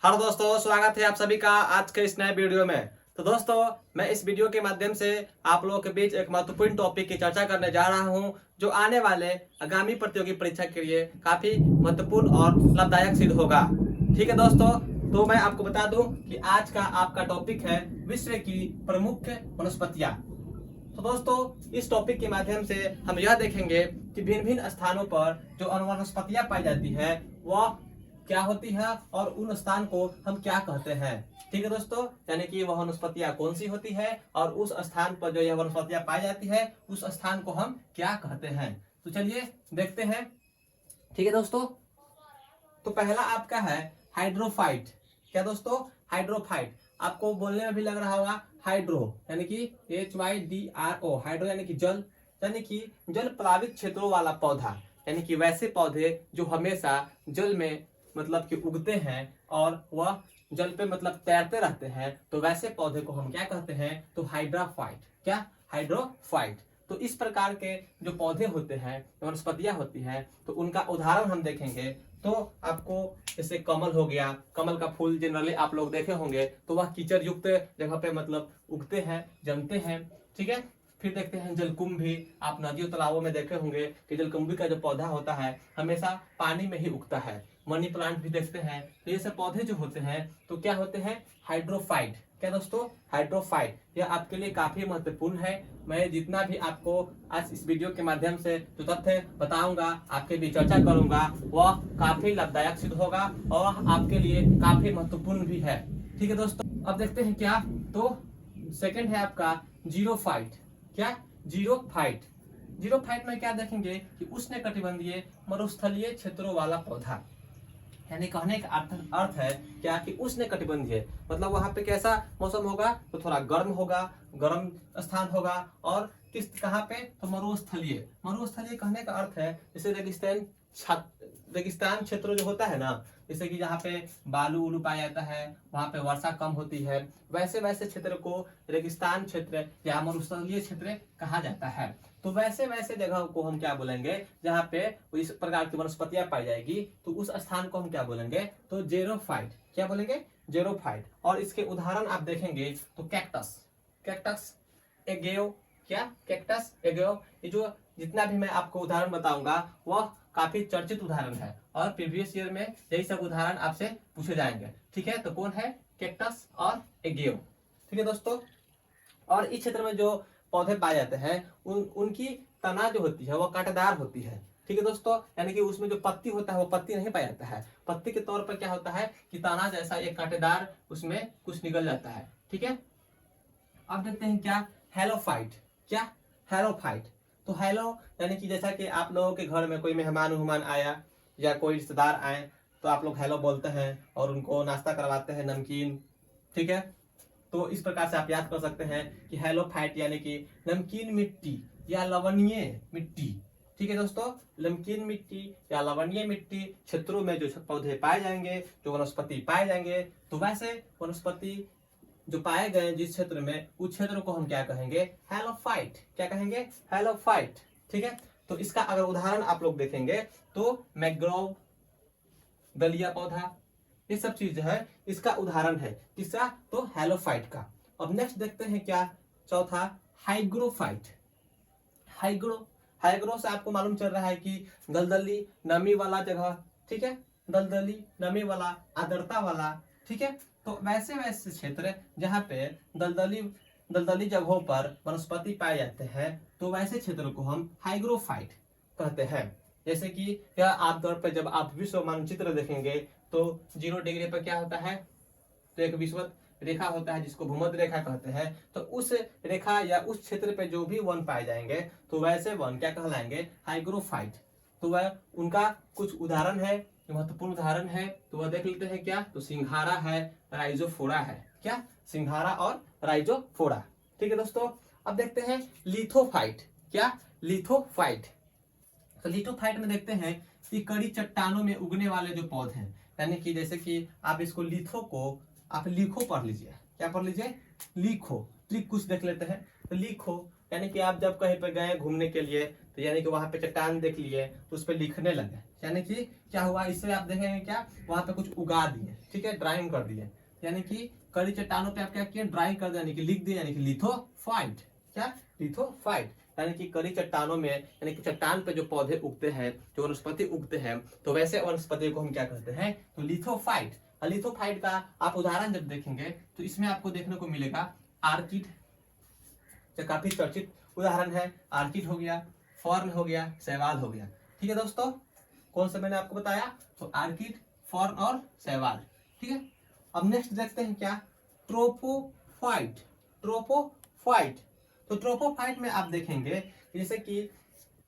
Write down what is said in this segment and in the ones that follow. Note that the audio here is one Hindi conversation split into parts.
हेलो दोस्तों, स्वागत है आप सभी का आज के इस नए वीडियो में। तो दोस्तों, मैं इस वीडियो के माध्यम से आप लोगों के बीच एक महत्वपूर्ण टॉपिक की चर्चा करने जा रहा हूं, जो आने वाले आगामी प्रतियोगी परीक्षा के लिए काफी महत्वपूर्ण और लाभदायक सिद्ध होगा। ठीक है दोस्तों, तो मैं आपको बता दूं कि आज का आपका टॉपिक है विश्व की प्रमुख वनस्पतियां। तो दोस्तों, इस टॉपिक के माध्यम से हम यह देखेंगे कि भिन्न भिन्न स्थानों पर जो वनस्पतियां पाई जाती है वह क्या होती है और उन स्थान को हम क्या कहते हैं। ठीक है दोस्तों, यानी कि वह वनस्पतियां कौन सी होती है और उस स्थान पर जो यह वनस्पतियां पाई जाती है उस स्थान को हम क्या कहते हैं। तो चलिए देखते हैं। ठीक है दोस्तों, तो पहला आपका है हाइड्रोफाइट। क्या दोस्तों? हाइड्रोफाइट। आपको बोलने में भी लग रहा होगा हाइड्रो, यानी कि HYDRO, हाइड्रो यानी कि जल, यानी कि जल प्लावित क्षेत्रों वाला पौधा, यानी कि वैसे पौधे जो हमेशा जल में मतलब कि उगते हैं और वह जल पे मतलब तैरते रहते हैं, तो वैसे पौधे को हम क्या कहते हैं? तो हाइड्रोफाइट। क्या? हाइड्रोफाइट। तो इस प्रकार के जो पौधे होते हैं, वनस्पतियां होती हैं, तो उनका उदाहरण हम देखेंगे। तो आपको जैसे कमल हो गया, कमल का फूल जनरली आप लोग देखे होंगे, तो वह कीचड़ युक्त जगह पे मतलब उगते हैं, जमते हैं। ठीक है। फिर देखते हैं जलकुंभी। आप नदियों तालाबों में देखे होंगे कि जलकुंभी का जो पौधा होता है हमेशा पानी में ही उगता है। मनी प्लांट भी देखते हैं। तो ये सब पौधे जो होते हैं तो क्या होते हैं? हाइड्रोफाइट। क्या दोस्तों? हाइड्रोफाइट। यह आपके लिए काफी महत्वपूर्ण है। मैं जितना भी आपको आज इस वीडियो के माध्यम से जो तथ्य बताऊंगा, आपके बीच चर्चा करूंगा, वह काफी लाभदायक सिद्ध होगा और आपके लिए काफी महत्वपूर्ण भी है। ठीक है दोस्तों, अब देखते हैं क्या। तो सेकंड है आपका जीरोफाइट। क्या? जीरोफाइट। जीरोफाइट में क्या देखेंगे कि उष्णकटिबंधीय मरुस्थलीय क्षेत्रों वाला पौधा, यानी कहने का अर्थ है क्या कि उष्णकटिबंधीय मतलब वहां पे कैसा मौसम होगा? तो थोड़ा गर्म होगा, गर्म स्थान होगा। और किस कहाँ पे? तो मरुस्थलीय। मरुस्थलीय कहने का अर्थ है जैसे रेगिस्तान क्षेत्र जो होता है ना, जैसे कि जहाँ पे बालू उलू पाया जाता है, वहां पे वर्षा कम होती है, वैसे वैसे क्षेत्र को रेगिस्तान क्षेत्र या मरुस्थलीय क्षेत्र कहा जाता है। तो वैसे वैसे जगह को हम क्या बोलेंगे? जहाँ पे इस प्रकार की वनस्पतियां पाई जाएगी, तो उस स्थान को हम क्या बोलेंगे? तो जेरोफाइट। क्या बोलेंगे? जेरोफाइट। और इसके उदाहरण आप देखेंगे तो कैक्टस, कैक्टस एगेओ। क्या? कैक्टस एगेओ। ये जो जितना भी मैं आपको उदाहरण बताऊंगा वह काफी चर्चित उदाहरण है और प्रीवियस ईयर में यही सब उदाहरण आपसे पूछे जाएंगे। ठीक है। तो कौन है? कैक्टस और एगेओ। ठीक है दोस्तों, और इस क्षेत्र में जो पौधे पाए जाते हैं उनकी तना जो होती है वह कांटेदार होती है। ठीक है दोस्तों, यानी कि उसमें जो पत्ती होता है वो पत्ती नहीं पाया जाता है। पत्ती के तौर पर क्या होता है कि तना जैसा एक कांटेदार उसमें कुछ निकल जाता है। ठीक है। अब देखते हैं क्या? हेलोफाइट। क्या? हेलोफाइट। तो हेलो यानी कि जैसा कि आप लोगों के घर में कोई मेहमान आया या कोई रिश्तेदार आए, तो आप लोग हेलो बोलते हैं और उनको नाश्ता करवाते हैं, नमकीन। ठीक है। तो इस प्रकार से आप याद कर सकते हैं कि हेलोफाइट यानी कि नमकीन मिट्टी या लवणीय मिट्टी। ठीक है दोस्तों, नमकीन मिट्टी या लवणीय मिट्टी क्षेत्रों में जो पौधे पाए जाएंगे, जो वनस्पति पाए जाएंगे, तो वैसे वनस्पति जो पाए गए जिस क्षेत्र में, उस क्षेत्र को हम क्या कहेंगे? हेलोफाइट। क्या कहेंगे? हेलोफाइट। ठीक है। तो इसका अगर उदाहरण आप लोग देखेंगे तो मैंग्रोव, दलिया पौधा, ये सब चीज है इसका उदाहरण है। किसका? तो हेलोफाइट का। अब नेक्स्ट देखते हैं क्या? चौथा हाइग्रोफाइट। हाइग्रो, हाइग्रो से आपको मालूम चल रहा है कि दलदली नमी वाला जगह। ठीक है। दलदली नमी वाला, आर्द्रता वाला। ठीक है। तो वैसे वैसे क्षेत्र जहाँ पे दलदली दलदली जगहों पर वनस्पति पाए जाते हैं, तो वैसे क्षेत्र को हम हाइग्रोफाइट कहते हैं। जैसे कि यह आमतौर पर जब आप विश्व मानचित्र देखेंगे तो 0 डिग्री पर क्या होता है? तो एक विषुवत रेखा होता है जिसको भूमध्य रेखा कहते हैं। तो उस रेखा या उस क्षेत्र पे जो भी वन पाए जाएंगे, तो वैसे वन क्या कहलाएंगे? हाइग्रोफाइट। तो वह उनका कुछ उदाहरण है, महत्वपूर्ण उदाहरण है, तो वह देख लेते हैं क्या? तो सिंघारा है, राइजोफोरा है। क्या? सिंघारा और राइजोफोरा। ठीक है दोस्तों, अब देखते हैं लिथोफाइट। क्या? लिथोफाइट। तो लिथोफाइट में देखते हैं कि कड़ी चट्टानों में उगने वाले जो पौधे हैं, यानी कि जैसे कि आप इसको लिथो को आप लिखो पढ़ लीजिए। क्या पढ़ लीजिए? लिखो। ट्रिक कुछ देख लेते हैं। तो लिखो यानी कि आप जब कहीं पे गए घूमने के लिए तो यानी कि वहां पे चट्टान देख लिए तो उस पर लिखने लगे, यानी कि क्या हुआ, इससे आप देखेंगे क्या वहां पे कुछ उगा दिए, ठीक है, ड्राइंग कर दिए, यानी कि कड़ी चट्टानों पे आप क्या किए, ड्राइंग कर दिया, यानी कि लिख दिए, यानी कि लिथोफाइट। क्या, लिथोफाइट, यानी कि कड़ी चट्टानों में, यानी कि चट्टान पे जो पौधे उगते हैं, जो वनस्पति उगते हैं, तो वैसे वनस्पति को हम क्या कहते हैं, तो लिथोफाइट। लिथोफाइट का आप उदाहरण जब देखेंगे तो इसमें आपको देखने को मिलेगा आर्किड, जो काफी चर्चित उदाहरण है, आर्किड हो गया, फॉर्न हो गया, शैवाल हो गया। ठीक है दोस्तों, कौन सा मैंने आपको बताया, तो आर्किड, फॉर्न और शैवाल। ठीक है, अब नेक्स्ट देखते हैं क्या, ट्रोपोफाइट। ट्रोपोफाइट, तो ट्रोपोफाइट में आप देखेंगे जैसे कि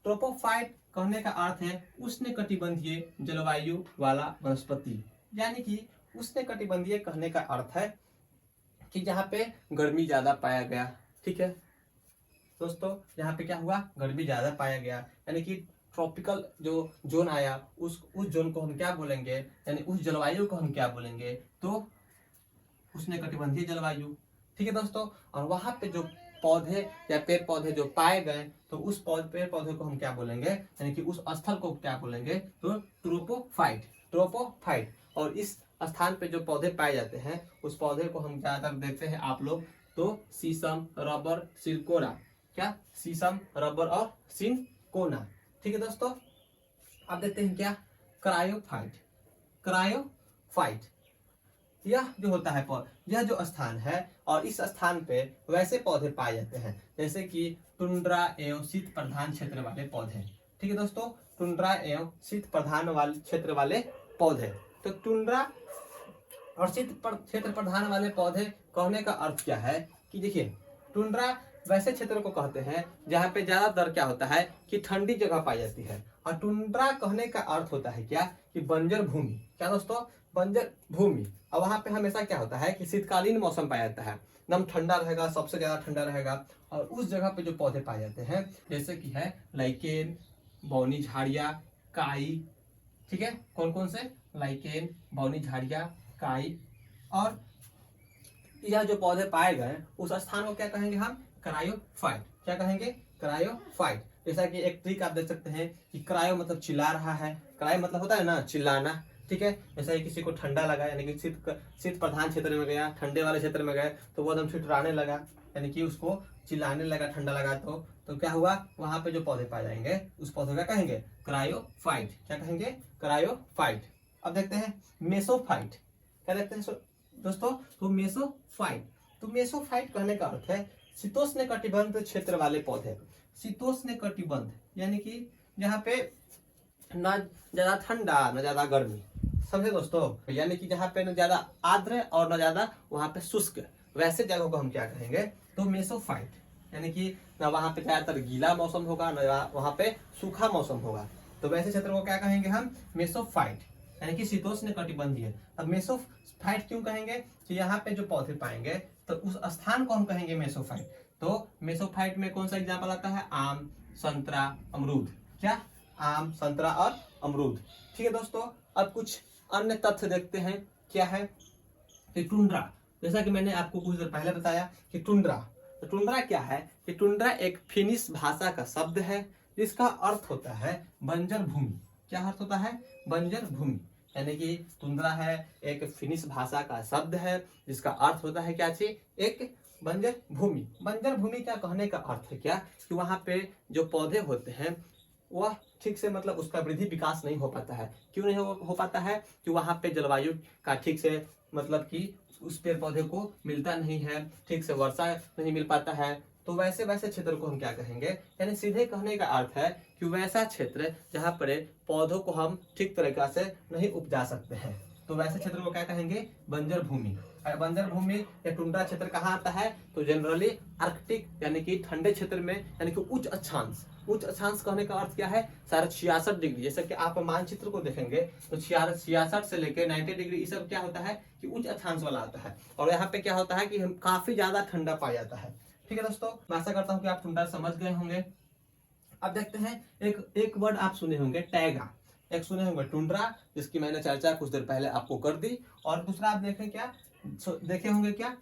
ट्रोपोफाइट कहने का अर्थ है उष्णकटिबंधीय जलवायु वाला वनस्पति, यानी कि उष्णकटिबंधीय कहने का अर्थ है कि जहाँ पे गर्मी ज्यादा पाया गया। ठीक है दोस्तों, यहाँ पे क्या हुआ, गर्मी ज्यादा पाया गया, यानी कि ट्रॉपिकल जो जोन आया उस जोन को हम क्या बोलेंगे, यानी उस जलवायु को हम क्या बोलेंगे, तो उष्णकटिबंधीय जलवायु। ठीक है दोस्तों, और वहां पे जो पौधे या पेड़ पौधे जो पाए गए तो उस पेड़ पौधे को हम क्या बोलेंगे, यानी कि उस स्थल को क्या बोलेंगे, तो ट्रोपोफाइट। ट्रोपोफाइट, और इस स्थान पे जो पौधे पाए जाते हैं उस पौधे को हम ज्यादातर देखते हैं आप लोग, तो शीशम, रबर, सिरकोना। क्या, शीशम, रबर और सिनकोना। ठीक है दोस्तों, अब देखते हैं क्या, क्रायोफाइट। क्रायोफाइट, यह जो होता है यह जो स्थान है और इस स्थान पे वैसे पौधे पाए जाते हैं जैसे कि टुंड्रा एवं शीत प्रधान क्षेत्र वाले पौधे। ठीक है दोस्तों, टुंड्रा एवं शीत प्रधान वाले क्षेत्र वाले पौधे। तो टुंड्रा और शीत क्षेत्र प्रधान वाले पौधे कहने का अर्थ क्या है कि देखिए, टुंड्रा वैसे क्षेत्र को कहते हैं जहाँ पे ज्यादातर क्या होता है कि ठंडी जगह पाई जाती है, और टुंड्रा कहने का अर्थ होता है क्या, कि बंजर भूमि। क्या दोस्तों, बंजर भूमि। और वहां पे हमेशा क्या होता है कि शीतकालीन मौसम पाया जाता है, एकदम ठंडा रहेगा, सबसे ज्यादा ठंडा रहेगा, और उस जगह पे जो पौधे पाए जाते हैं जैसे कि है लाइकेन, बौनी झाड़िया, काई। ठीक है, कौन कौन से, लाइकेन, बौनी झाड़िया, काई, और यह जो पौधे पाए गए उस स्थान को क्या कहेंगे हम, क्रायोफाइट। क्या कहेंगे, क्रायोफाइट। जैसा कि एक ट्रिक आप देख सकते हैं कि क्रायो मतलब चिल्ला रहा है, क्रायो मतलब होता है ना चिल्लाना। ठीक है, जैसा कि किसी को ठंडा लगा, यानी कि शीत प्रधान क्षेत्र में गया, ठंडे वाले क्षेत्र में गए तो वो एकदम छिटराने लगा, यानी कि उसको चिल्लाने लगा, ठंडा लगा तो क्या हुआ, वहां पे जो पौधे पाए जाएंगे उस पौधे का कहेंगे क्रायोफाइट। क्या कहेंगे, क्रायोफाइट। अब देखते हैं मेसोफाइट। क्या देखते हैं दोस्तों, तो मेसोफाइट। तो मेसोफाइट कहने का अर्थ है शीतोष्ण कटिबंध क्षेत्र वाले पौधे। शीतोष्ण कटिबंध यानी कि जहाँ पे न ज्यादा ठंडा न ज्यादा गर्मी, समझे दोस्तों, यानी कि जहाँ पे न ज्यादा आर्द्र और न ज्यादा वहां पे शुष्क, वैसे जगह को हम क्या कहेंगे, तो मेसोफाइट। यानी कि न वहां पे ज्यादातर गीला मौसम होगा न वहां पे सूखा मौसम होगा, तो वैसे क्षेत्र को क्या कहेंगे हम, मेसोफाइट, यानी कि शीतोष्ण कटिबंधीय। अब मेसोफाइट क्यों कहेंगे, कि यहाँ पे जो पौधे पाएंगे तो उस स्थान को हम कहेंगे मेसोफाइट। तो मेसोफाइट में कौन सा एग्जाम्पल आता है, आम, संतरा, अमरूद। क्या, आम, संतरा और अमरूद। ठीक है दोस्तों, अब कुछ अन्य तथ्य देखते हैं। क्या है कि टुंड्रा, जैसा कि मैंने आपको कुछ देर पहले बताया कि टुंड्रा, तो टुंड्रा क्या है कि टुंड्रा एक फिनिश भाषा का शब्द है जिसका अर्थ होता है बंजर भूमि। क्या अर्थ होता है, बंजर भूमि, यानी कि टुंड्रा है एक फिनिश भाषा का शब्द है जिसका अर्थ होता है क्या चीज, एक बंजर भूमि। बंजर भूमि का कहने का अर्थ है क्या, कि वहां पे जो पौधे होते हैं वह ठीक से मतलब उसका वृद्धि विकास नहीं हो पाता है। क्यों नहीं हो पाता है, कि वहां पे जलवायु का ठीक से मतलब कि उस पेड़ पौधे को मिलता नहीं है, ठीक से वर्षा नहीं मिल पाता है, तो वैसे वैसे क्षेत्र को हम क्या कहेंगे, यानी सीधे कहने का अर्थ है कि वैसा क्षेत्र जहाँ पर पौधों को हम ठीक तरीका से नहीं उपजा सकते हैं, तो वैसे क्षेत्र को क्या कहेंगे, बंजर भूमि। बंजर भूमि या टुंड्रा क्षेत्र कहाँ आता है, तो जनरली आर्कटिक यानी कि ठंडे क्षेत्र में, यानी कि उच्च अक्षांश। उच्च अक्षांश कहने का अर्थ क्या है, 66 डिग्री। जैसे कि आप मानचित्र को देखेंगे तो 66 से लेकर 90 डिग्री, ये सब क्या होता है कि उच्च अक्षांश वाला आता है, और यहाँ पे क्या होता है कि काफी ज्यादा ठंडा पाया जाता है। ठीक है दोस्तों, मैं आशा करता हूँ कि आप टुंड्रा समझ गए होंगे। अब देखते हैं एक वर्ड आप सुने होंगे, टैगा। एक सुने होंगे टुंड्रा, जिसकी मैंने चर्चा कुछ देर पहले आपको कर दी, और दूसरा आप देखे होंगे क्या,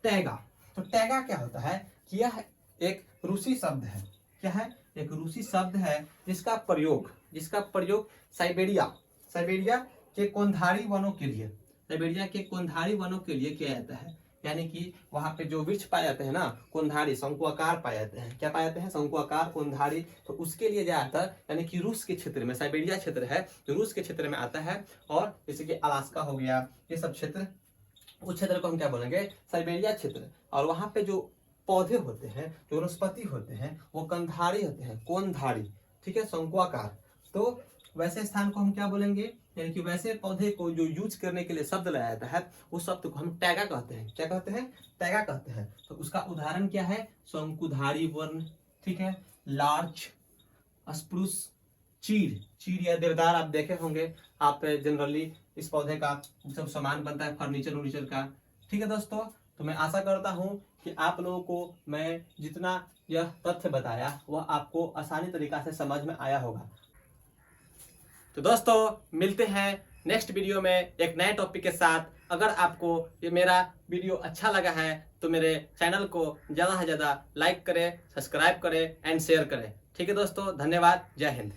टैगा। तो टैगा क्या होता है कि यह एक रूसी शब्द है। क्या है? एक रूसी शब्द है जिसका प्रयोग साइबेरिया के कोंधारी वनों के लिए, साइबेरिया के कोंधारी वनों के लिए किया जाता है। यानी कि वहां पे जो वृक्ष पाए जाते हैं ना, कोंधारी शंकुआकार पाए जाते हैं। क्या पाए जाते हैं? शंकुआकार कोंधारी। तो उसके लिए ज्यादातर यानी कि रूस के क्षेत्र में, साइबेरिया क्षेत्र है जो रूस के क्षेत्र में आता है, और जैसे कि अलास्का हो गया, ये सब क्षेत्र, उस क्षेत्र को हम क्या बोलेंगे? साइबेरिया क्षेत्र। और वहां पे जो पौधे होते हैं, जो वनस्पति होते हैं, वो कंधारी होते हैं, कोनधारी, ठीक है, शंकुआकार। तो वैसे स्थान को हम क्या बोलेंगे? यानी कि वैसे पौधे को जो यूज करने के लिए शब्द लगाया जाता है, उस शब्द को हम टैगा कहते हैं। क्या कहते हैं? टैगा कहते हैं। तो उसका उदाहरण क्या है? शंकुधारी वर्ण, ठीक है, लार्च, स्प्रूस, चीड़ या देवदार आप देखे होंगे। आप जनरली इस पौधे का सब सामान बनता है, फर्नीचर वर्नीचर का। ठीक है दोस्तों, तो मैं आशा करता हूं कि आप लोगों को मैं जितना यह तथ्य बताया वह आपको आसानी तरीका से समझ में आया होगा। तो दोस्तों मिलते हैं नेक्स्ट वीडियो में एक नए टॉपिक के साथ। अगर आपको ये मेरा वीडियो अच्छा लगा है तो मेरे चैनल को ज़्यादा से ज़्यादा लाइक करें, सब्सक्राइब करें एंड शेयर करें। ठीक है दोस्तों, धन्यवाद, जय हिंद।